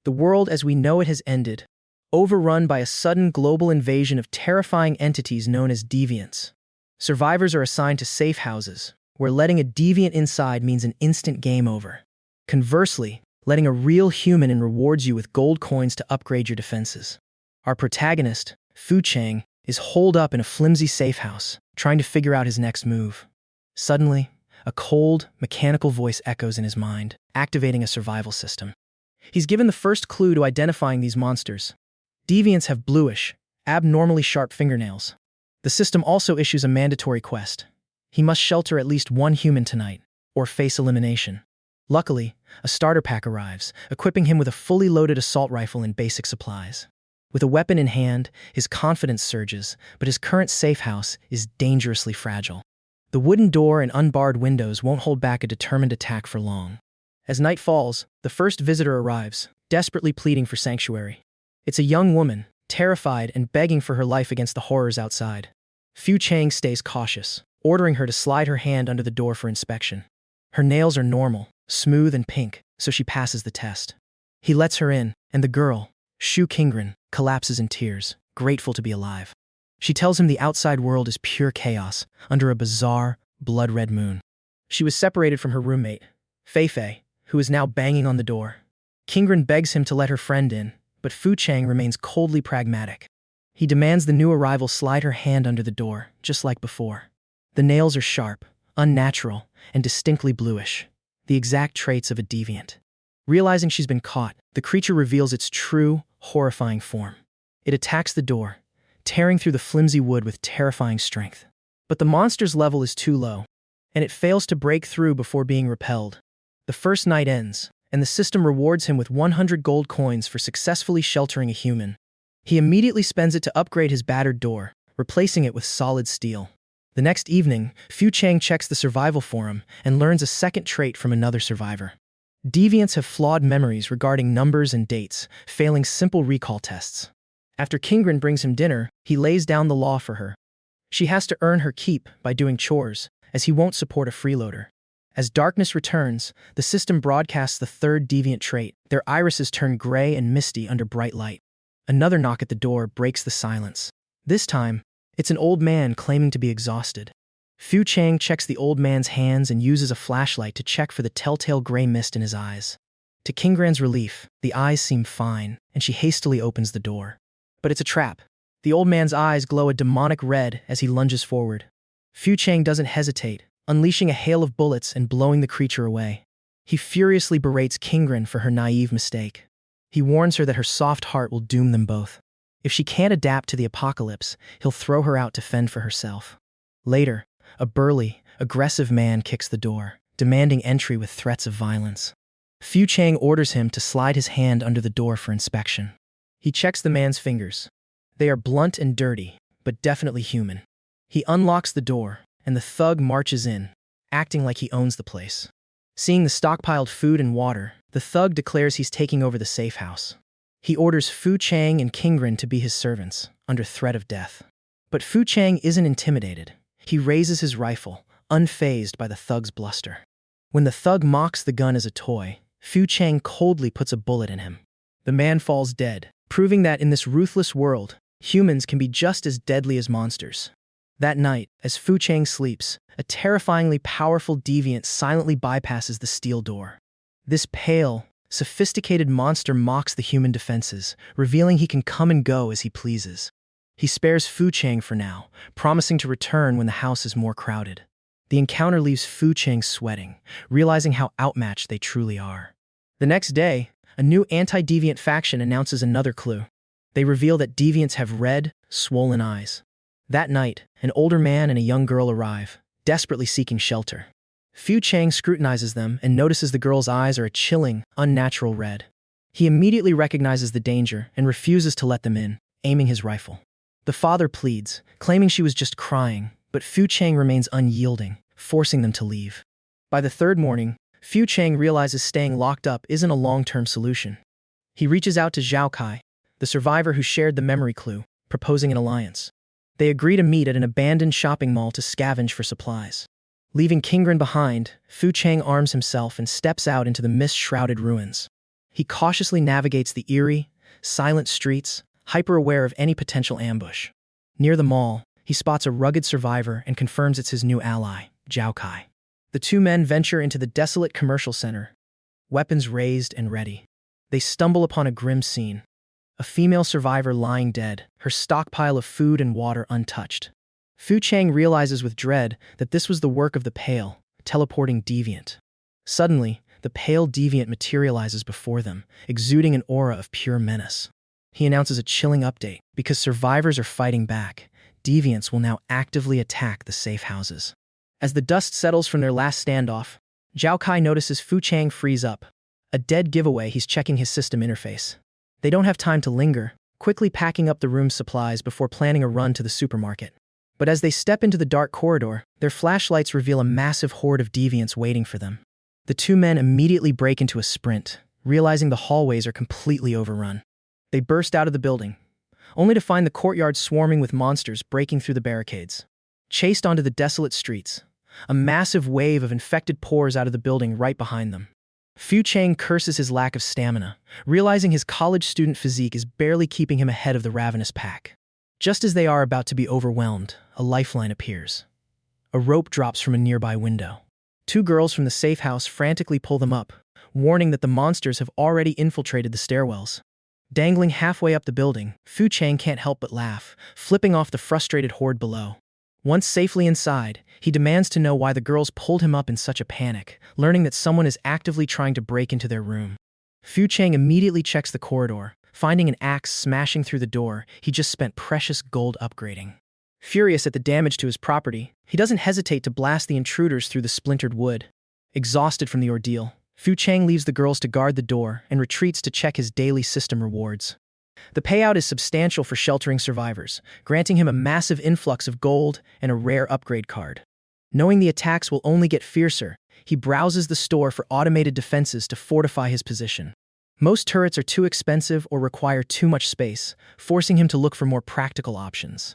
The world as we know it has ended, overrun by a sudden global invasion of terrifying entities known as deviants. Survivors are assigned to safe houses, where letting a deviant inside means an instant game over. Conversely, letting a real human in rewards you with gold coins to upgrade your defenses. Our protagonist, Fu Chang, is holed up in a flimsy safe house, trying to figure out his next move. Suddenly, a cold, mechanical voice echoes in his mind, activating a survival system. He's given the first clue to identifying these monsters. Deviants have bluish, abnormally sharp fingernails. The system also issues a mandatory quest. He must shelter at least one human tonight, or face elimination. Luckily, a starter pack arrives, equipping him with a fully loaded assault rifle and basic supplies. With a weapon in hand, his confidence surges, but his current safe house is dangerously fragile. The wooden door and unbarred windows won't hold back a determined attack for long. As night falls, the first visitor arrives, desperately pleading for sanctuary. It's a young woman, terrified and begging for her life against the horrors outside. Fu Chang stays cautious, ordering her to slide her hand under the door for inspection. Her nails are normal, smooth and pink, so she passes the test. He lets her in, and the girl, Shu Qingren, collapses in tears, grateful to be alive. She tells him the outside world is pure chaos, under a bizarre, blood-red moon. She was separated from her roommate, Fei Fei, who is now banging on the door. Qingren begs him to let her friend in, but Fu Chang remains coldly pragmatic. He demands the new arrival slide her hand under the door, just like before. The nails are sharp, unnatural, and distinctly bluish, the exact traits of a deviant. Realizing she's been caught, the creature reveals its true, horrifying form. It attacks the door, tearing through the flimsy wood with terrifying strength. But the monster's level is too low, and it fails to break through before being repelled. The first night ends, and the system rewards him with 100 gold coins for successfully sheltering a human. He immediately spends it to upgrade his battered door, replacing it with solid steel. The next evening, Fu Chang checks the survival forum and learns a second trait from another survivor. Deviants have flawed memories regarding numbers and dates, failing simple recall tests. After Qingren brings him dinner, he lays down the law for her. She has to earn her keep by doing chores, as he won't support a freeloader. As darkness returns, the system broadcasts the third deviant trait. Their irises turn gray and misty under bright light. Another knock at the door breaks the silence. This time, it's an old man claiming to be exhausted. Fu Chang checks the old man's hands and uses a flashlight to check for the telltale gray mist in his eyes. To Qingren's relief, the eyes seem fine, and she hastily opens the door. But it's a trap. The old man's eyes glow a demonic red as he lunges forward. Fu Chang doesn't hesitate, unleashing a hail of bullets and blowing the creature away. He furiously berates Qingren for her naive mistake. He warns her that her soft heart will doom them both. If she can't adapt to the apocalypse, he'll throw her out to fend for herself. Later, a burly, aggressive man kicks the door, demanding entry with threats of violence. Fu Chang orders him to slide his hand under the door for inspection. He checks the man's fingers. They are blunt and dirty, but definitely human. He unlocks the door, and the thug marches in, acting like he owns the place. Seeing the stockpiled food and water, the thug declares he's taking over the safe house. He orders Fu Chang and Qingren to be his servants, under threat of death. But Fu Chang isn't intimidated. He raises his rifle, unfazed by the thug's bluster. When the thug mocks the gun as a toy, Fu Chang coldly puts a bullet in him. The man falls dead, proving that in this ruthless world, humans can be just as deadly as monsters. That night, as Fu Chang sleeps, a terrifyingly powerful deviant silently bypasses the steel door. This pale, sophisticated monster mocks the human defenses, revealing he can come and go as he pleases. He spares Fu Chang for now, promising to return when the house is more crowded. The encounter leaves Fu Chang sweating, realizing how outmatched they truly are. The next day, a new anti-deviant faction announces another clue. They reveal that deviants have red, swollen eyes. That night, an older man and a young girl arrive, desperately seeking shelter. Fu Chang scrutinizes them and notices the girl's eyes are a chilling, unnatural red. He immediately recognizes the danger and refuses to let them in, aiming his rifle. The father pleads, claiming she was just crying, but Fu Chang remains unyielding, forcing them to leave. By the third morning, Fu Chang realizes staying locked up isn't a long-term solution. He reaches out to Zhao Kai, the survivor who shared the memory clue, proposing an alliance. They agree to meet at an abandoned shopping mall to scavenge for supplies. Leaving Qingren behind, Fu Chang arms himself and steps out into the mist-shrouded ruins. He cautiously navigates the eerie, silent streets, hyper-aware of any potential ambush. Near the mall, he spots a rugged survivor and confirms it's his new ally, Zhao Kai. The two men venture into the desolate commercial center, weapons raised and ready. They stumble upon a grim scene. A female survivor lying dead, her stockpile of food and water untouched. Fu Chang realizes with dread that this was the work of the pale, teleporting deviant. Suddenly, the pale deviant materializes before them, exuding an aura of pure menace. He announces a chilling update. Because survivors are fighting back, deviants will now actively attack the safe houses. As the dust settles from their last standoff, Zhao Kai notices Fu Chang freeze up. A dead giveaway, he's checking his system interface. They don't have time to linger, quickly packing up the room's supplies before planning a run to the supermarket. But as they step into the dark corridor, their flashlights reveal a massive horde of deviants waiting for them. The two men immediately break into a sprint, realizing the hallways are completely overrun. They burst out of the building, only to find the courtyard swarming with monsters breaking through the barricades. Chased onto the desolate streets, a massive wave of infected pours out of the building right behind them. Fu Chang curses his lack of stamina, realizing his college student physique is barely keeping him ahead of the ravenous pack. Just as they are about to be overwhelmed, a lifeline appears. A rope drops from a nearby window. Two girls from the safe house frantically pull them up, warning that the monsters have already infiltrated the stairwells. Dangling halfway up the building, Fu Chang can't help but laugh, flipping off the frustrated horde below. Once safely inside, he demands to know why the girls pulled him up in such a panic, learning that someone is actively trying to break into their room. Fu Chang immediately checks the corridor, finding an axe smashing through the door he just spent precious gold upgrading. Furious at the damage to his property, he doesn't hesitate to blast the intruders through the splintered wood. Exhausted from the ordeal, Fu Chang leaves the girls to guard the door and retreats to check his daily system rewards. The payout is substantial for sheltering survivors, granting him a massive influx of gold and a rare upgrade card. Knowing the attacks will only get fiercer, he browses the store for automated defenses to fortify his position. Most turrets are too expensive or require too much space, forcing him to look for more practical options.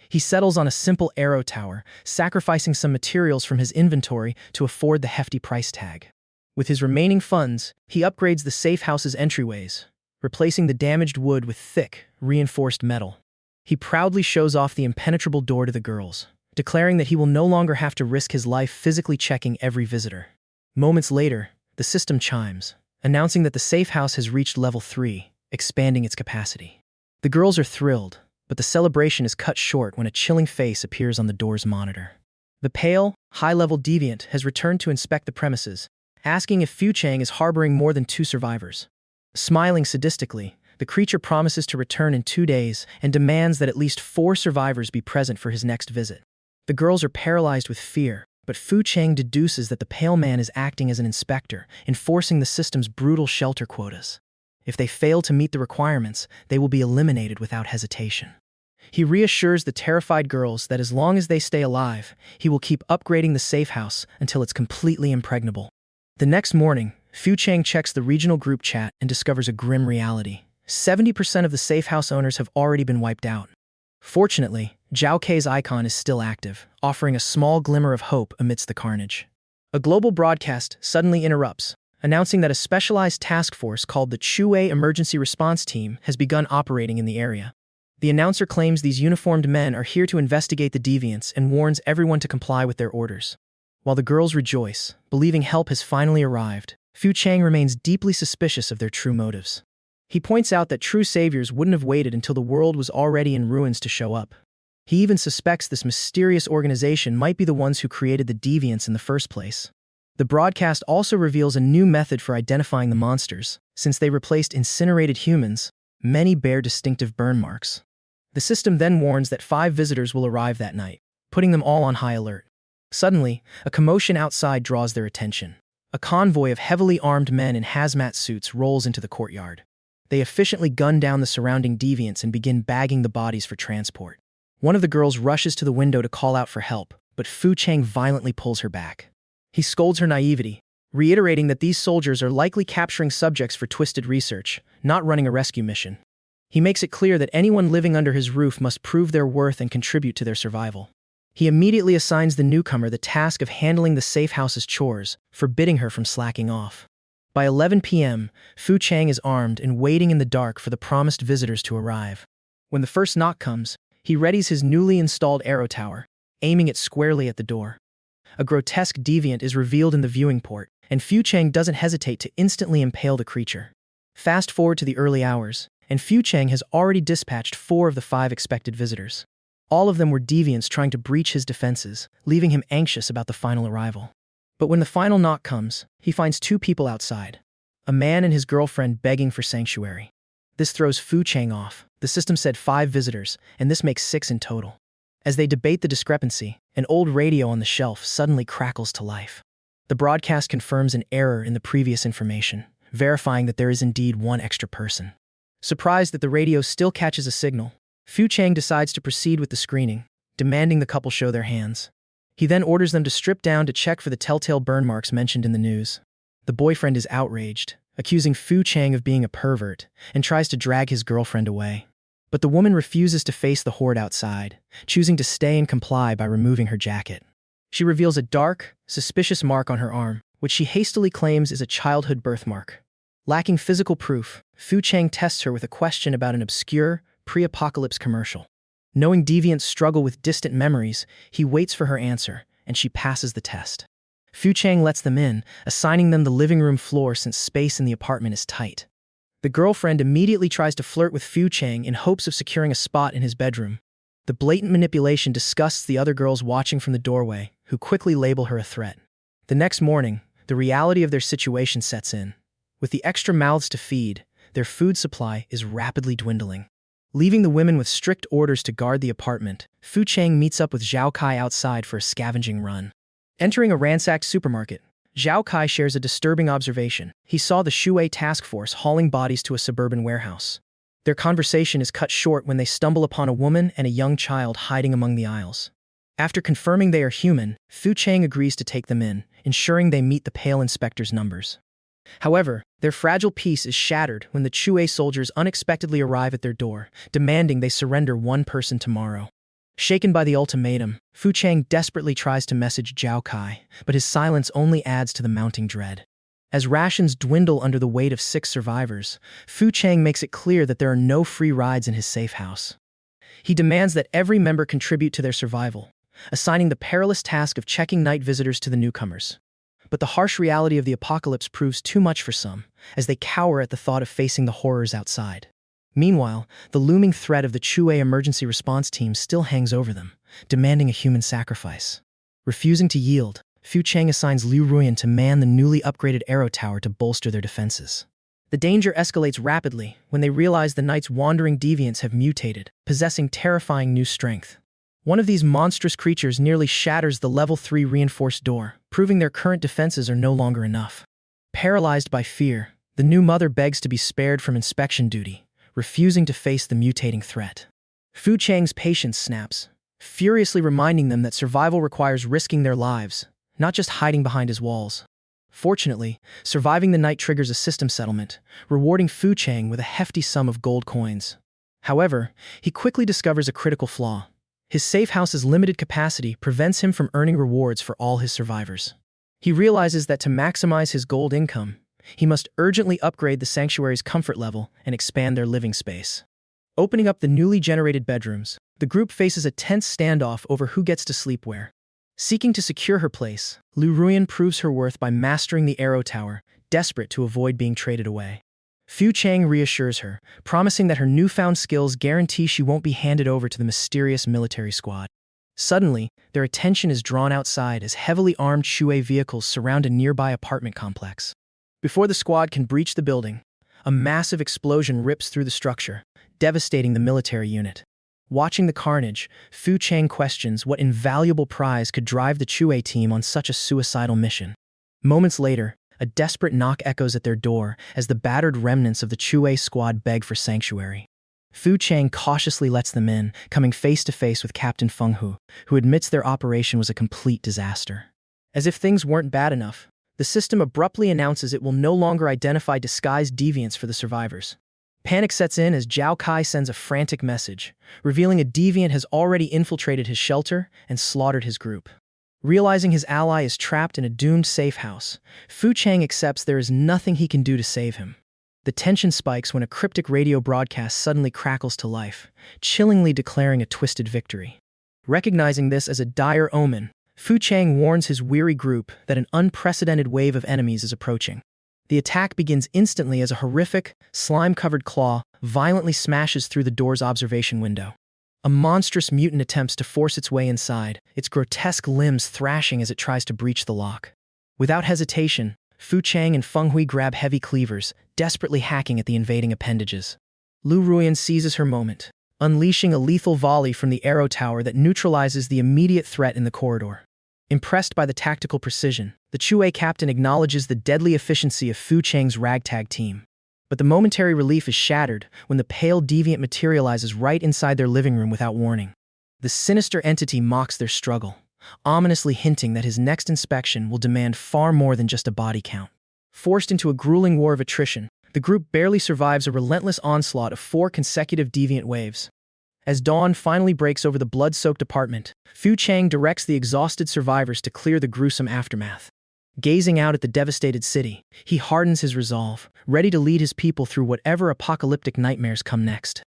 He settles on a simple arrow tower, sacrificing some materials from his inventory to afford the hefty price tag. With his remaining funds, he upgrades the safe house's entryways, replacing the damaged wood with thick, reinforced metal. He proudly shows off the impenetrable door to the girls, declaring that he will no longer have to risk his life physically checking every visitor. Moments later, the system chimes, announcing that the safe house has reached level 3, expanding its capacity. The girls are thrilled, but the celebration is cut short when a chilling face appears on the door's monitor. The pale, high-level deviant has returned to inspect the premises, asking if Fu Chang is harboring more than 2 survivors. Smiling sadistically, the creature promises to return in 2 days and demands that at least 4 survivors be present for his next visit. The girls are paralyzed with fear, but Fu Chang deduces that the pale man is acting as an inspector, enforcing the system's brutal shelter quotas. If they fail to meet the requirements, they will be eliminated without hesitation. He reassures the terrified girls that as long as they stay alive, he will keep upgrading the safe house until it's completely impregnable. The next morning, Fu Chang checks the regional group chat and discovers a grim reality. 70% of the safe house owners have already been wiped out. Fortunately, Zhao Kei's icon is still active, offering a small glimmer of hope amidst the carnage. A global broadcast suddenly interrupts, announcing that a specialized task force called the Chuwei Emergency Response Team has begun operating in the area. The announcer claims these uniformed men are here to investigate the deviants and warns everyone to comply with their orders. While the girls rejoice, believing help has finally arrived, Fu Chang remains deeply suspicious of their true motives. He points out that true saviors wouldn't have waited until the world was already in ruins to show up. He even suspects this mysterious organization might be the ones who created the deviants in the first place. The broadcast also reveals a new method for identifying the monsters. Since they replaced incinerated humans, many bear distinctive burn marks. The system then warns that 5 visitors will arrive that night, putting them all on high alert. Suddenly, a commotion outside draws their attention. A convoy of heavily armed men in hazmat suits rolls into the courtyard. They efficiently gun down the surrounding deviants and begin bagging the bodies for transport. One of the girls rushes to the window to call out for help, but Fu Chang violently pulls her back. He scolds her naivety, reiterating that these soldiers are likely capturing subjects for twisted research, not running a rescue mission. He makes it clear that anyone living under his roof must prove their worth and contribute to their survival. He immediately assigns the newcomer the task of handling the safe house's chores, forbidding her from slacking off. By 11 p.m., Fu Chang is armed and waiting in the dark for the promised visitors to arrive. When the first knock comes, he readies his newly installed arrow tower, aiming it squarely at the door. A grotesque deviant is revealed in the viewing port, and Fu Chang doesn't hesitate to instantly impale the creature. Fast forward to the early hours, and Fu Chang has already dispatched 4 of the 5 expected visitors. All of them were deviants trying to breach his defenses, leaving him anxious about the final arrival. But when the final knock comes, he finds 2 people outside. A man and his girlfriend begging for sanctuary. This throws Fu Chang off. The system said 5 visitors, and this makes 6 in total. As they debate the discrepancy, an old radio on the shelf suddenly crackles to life. The broadcast confirms an error in the previous information, verifying that there is indeed 1 extra person. Surprised that the radio still catches a signal, Fu Chang decides to proceed with the screening, demanding the couple show their hands. He then orders them to strip down to check for the telltale burn marks mentioned in the news. The boyfriend is outraged, accusing Fu Chang of being a pervert, and tries to drag his girlfriend away. But the woman refuses to face the horde outside, choosing to stay and comply by removing her jacket. She reveals a dark, suspicious mark on her arm, which she hastily claims is a childhood birthmark. Lacking physical proof, Fu Chang tests her with a question about an obscure, pre-apocalypse commercial. Knowing deviants struggle with distant memories, he waits for her answer, and she passes the test. Fu Chang lets them in, assigning them the living room floor since space in the apartment is tight. The girlfriend immediately tries to flirt with Fu Chang in hopes of securing a spot in his bedroom. The blatant manipulation disgusts the other girls watching from the doorway, who quickly label her a threat. The next morning, the reality of their situation sets in. With the extra mouths to feed, their food supply is rapidly dwindling. Leaving the women with strict orders to guard the apartment, Fu Chang meets up with Zhao Kai outside for a scavenging run. Entering a ransacked supermarket, Zhao Kai shares a disturbing observation. He saw the Shui task force hauling bodies to a suburban warehouse. Their conversation is cut short when they stumble upon a woman and a young child hiding among the aisles. After confirming they are human, Fu Chang agrees to take them in, ensuring they meet the pale inspector's numbers. However, their fragile peace is shattered when the Shui soldiers unexpectedly arrive at their door, demanding they surrender 1 person tomorrow. Shaken by the ultimatum, Fu Chang desperately tries to message Zhao Kai, but his silence only adds to the mounting dread. As rations dwindle under the weight of 6 survivors, Fu Chang makes it clear that there are no free rides in his safe house. He demands that every member contribute to their survival, assigning the perilous task of checking night visitors to the newcomers. But the harsh reality of the apocalypse proves too much for some, as they cower at the thought of facing the horrors outside. Meanwhile, the looming threat of the Chue emergency response team still hangs over them, demanding a human sacrifice. Refusing to yield, Fu Chang assigns Liu Ruyan to man the newly upgraded arrow tower to bolster their defenses. The danger escalates rapidly when they realize the night's wandering deviants have mutated, possessing terrifying new strength. One of these monstrous creatures nearly shatters the level 3 reinforced door, proving their current defenses are no longer enough. Paralyzed by fear, the new mother begs to be spared from inspection duty, refusing to face the mutating threat. Fu Chang's patience snaps, furiously reminding them that survival requires risking their lives, not just hiding behind his walls. Fortunately, surviving the night triggers a system settlement, rewarding Fu Chang with a hefty sum of gold coins. However, he quickly discovers a critical flaw. His safe house's limited capacity prevents him from earning rewards for all his survivors. He realizes that to maximize his gold income, he must urgently upgrade the sanctuary's comfort level and expand their living space. Opening up the newly generated bedrooms, the group faces a tense standoff over who gets to sleep where. Seeking to secure her place, Liu Ruyan proves her worth by mastering the arrow tower, desperate to avoid being traded away. Fu Chang reassures her, promising that her newfound skills guarantee she won't be handed over to the mysterious military squad. Suddenly, their attention is drawn outside as heavily armed Shui vehicles surround a nearby apartment complex. Before the squad can breach the building, a massive explosion rips through the structure, devastating the military unit. Watching the carnage, Fu Chang questions what invaluable prize could drive the Chue team on such a suicidal mission. Moments later, a desperate knock echoes at their door as the battered remnants of the Chue squad beg for sanctuary. Fu Chang cautiously lets them in, coming face to face with Captain Feng Hu, who admits their operation was a complete disaster. As if things weren't bad enough, the system abruptly announces it will no longer identify disguised deviants for the survivors. Panic sets in as Zhao Kai sends a frantic message, revealing a deviant has already infiltrated his shelter and slaughtered his group. Realizing his ally is trapped in a doomed safe house, Fu Chang accepts there is nothing he can do to save him. The tension spikes when a cryptic radio broadcast suddenly crackles to life, chillingly declaring a twisted victory. Recognizing this as a dire omen, Fu Chang warns his weary group that an unprecedented wave of enemies is approaching. The attack begins instantly as a horrific, slime-covered claw violently smashes through the door's observation window. A monstrous mutant attempts to force its way inside, its grotesque limbs thrashing as it tries to breach the lock. Without hesitation, Fu Chang and Feng Hui grab heavy cleavers, desperately hacking at the invading appendages. Lu Ruyan seizes her moment, unleashing a lethal volley from the arrow tower that neutralizes the immediate threat in the corridor. Impressed by the tactical precision, the Chue captain acknowledges the deadly efficiency of Fu Chang's ragtag team. But the momentary relief is shattered when the pale deviant materializes right inside their living room without warning. The sinister entity mocks their struggle, ominously hinting that his next inspection will demand far more than just a body count. Forced into a grueling war of attrition, the group barely survives a relentless onslaught of 4 consecutive deviant waves. As dawn finally breaks over the blood-soaked apartment, Fu Chang directs the exhausted survivors to clear the gruesome aftermath. Gazing out at the devastated city, he hardens his resolve, ready to lead his people through whatever apocalyptic nightmares come next.